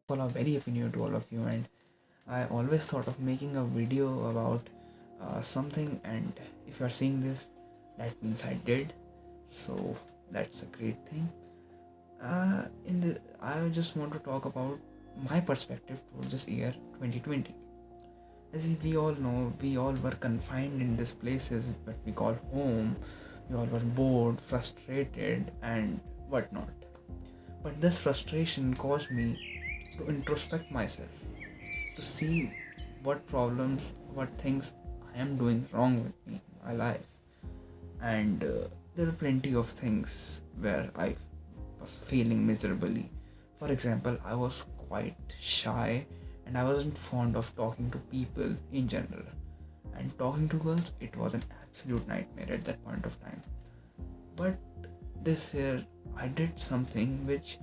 All, a very happy new year to all of you. And I always thought of making a video about something, and if you are seeing this, that means I did. So that's a great thing. I just want to talk about my perspective towards this year 2020. As we all know, we all were confined in these places that we call home. We all were bored, frustrated, and whatnot. But this frustration caused me to introspect myself, to see what problems, what things I am doing wrong with me, my life. And there are plenty of things where I was failing miserably. For example, I was quite shy and I wasn't fond of talking to people in general. And talking to girls, it was an absolute nightmare at that point of time. But this year, I did something which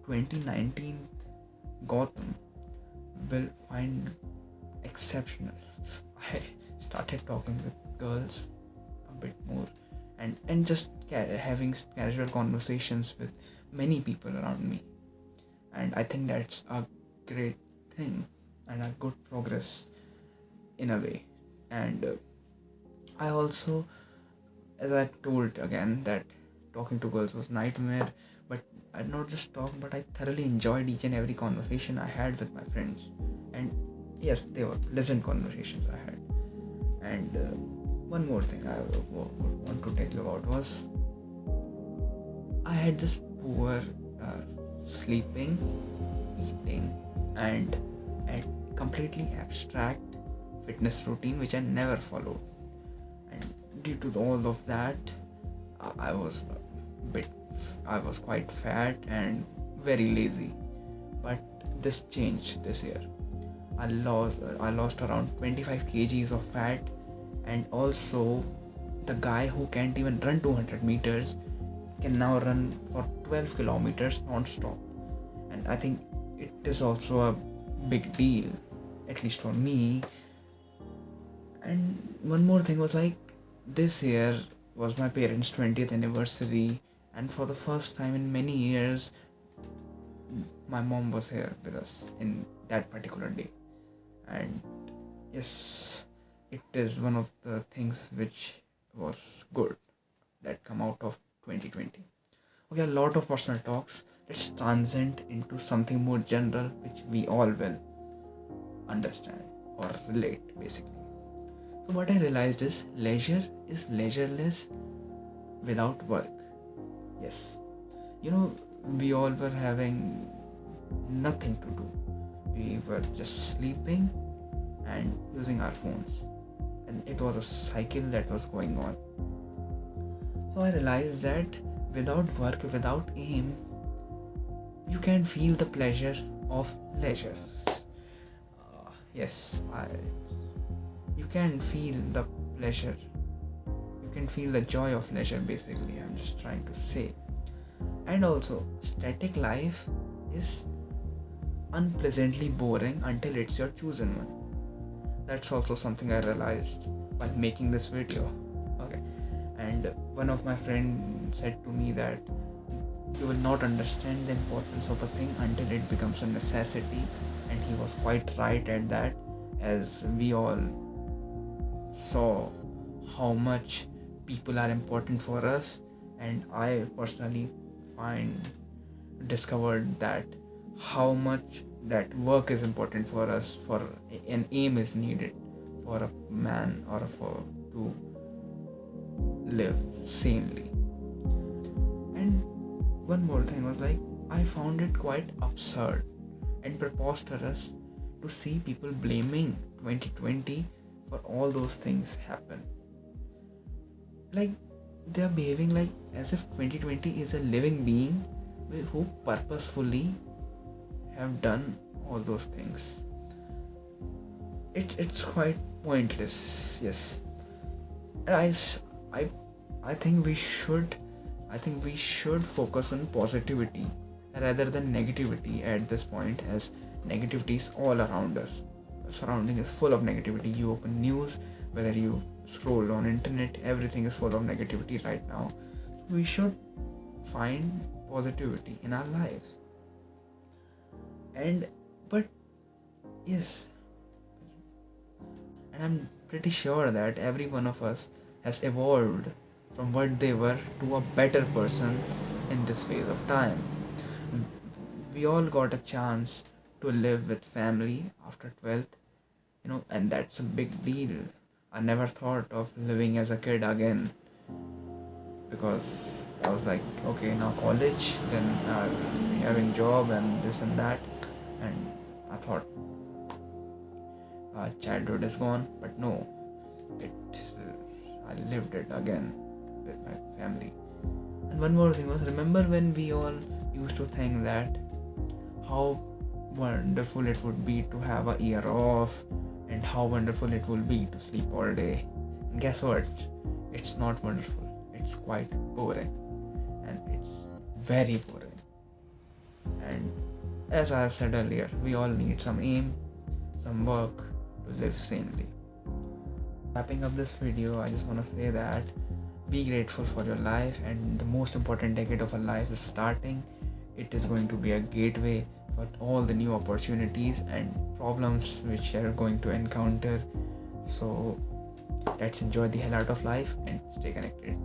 2019 Gotham will find exceptional. I started talking with girls a bit more, and just having casual conversations with many people around me. And I think that's a great thing and a good progress in a way. And I also, as I told again, that talking to girls was nightmare, but I not just talk, but I thoroughly enjoyed each and every conversation I had with my friends. And yes, they were pleasant conversations I had. And one more thing I would want to tell you about was I had this poor sleeping, eating, and a completely abstract fitness routine which I never followed. And due to all of that, I was bit I was quite fat and very lazy. But this changed this year. I lost around 25 kgs of fat, and also the guy who can't even run 200 meters can now run for 12 kilometers non-stop. And I think it is also a big deal, at least for me. And one more thing was like, this year was my parents' 20th anniversary, and for the first time in many years, my mom was here with us in that particular day. And yes, it is one of the things which was good that come out of 2020. Okay, a lot of personal talks. Let's transcend into something more general which we all will understand or relate basically. So what I realized is leisure is leisureless without work. Yes. You know, we all were having nothing to do. We were just sleeping and using our phones. And it was a cycle that was going on. So I realized that without work, without aim, you can feel the pleasure of leisure. Yes, you can feel the pleasure. You can feel the joy of leisure basically. I'm just trying to say. And also, static life is unpleasantly boring until it's your chosen one. That's also something I realized while making this video. Okay. And one of my friends said to me that you will not understand the importance of a thing until it becomes a necessity. And he was quite right at that, as we all saw how much people are important for us. And I personally find discovered that how much that work is important for us, for an aim is needed for a man or for to live sanely. And one more thing was like, I found it quite absurd and preposterous to see people blaming 2020 for all those things happen. Like, they are behaving like as if 2020 is a living being who purposefully have done all those things. It's quite pointless, yes. And I think we should focus on positivity rather than negativity at this point, as negativity is all around us. Surrounding is full of negativity. You open news, whether you scroll on internet, everything is full of negativity right now. So we should find positivity in our lives. And But yes, and I'm pretty sure that every one of us has evolved from what they were to a better person in this phase of time. We all got a chance to live with family after 12th, and that's a big deal. I never thought of living as a kid again because I was like, okay, now college, then I'll be having job and this and that, and I thought childhood is gone, but no, it I lived it again with my family. And one more thing was, remember when we all used to think that how wonderful it would be to have a year off and how wonderful it will be to sleep all day. And guess what? It's not wonderful. It's quite boring. And it's very boring. And as I have said earlier, we all need some aim, some work to live sanely. Wrapping up this video, I just want to say that be grateful for your life, and the most important decade of a life is starting. It is going to be a gateway for all the new opportunities and problems which you're going to encounter. So let's enjoy the hell out of life and stay connected.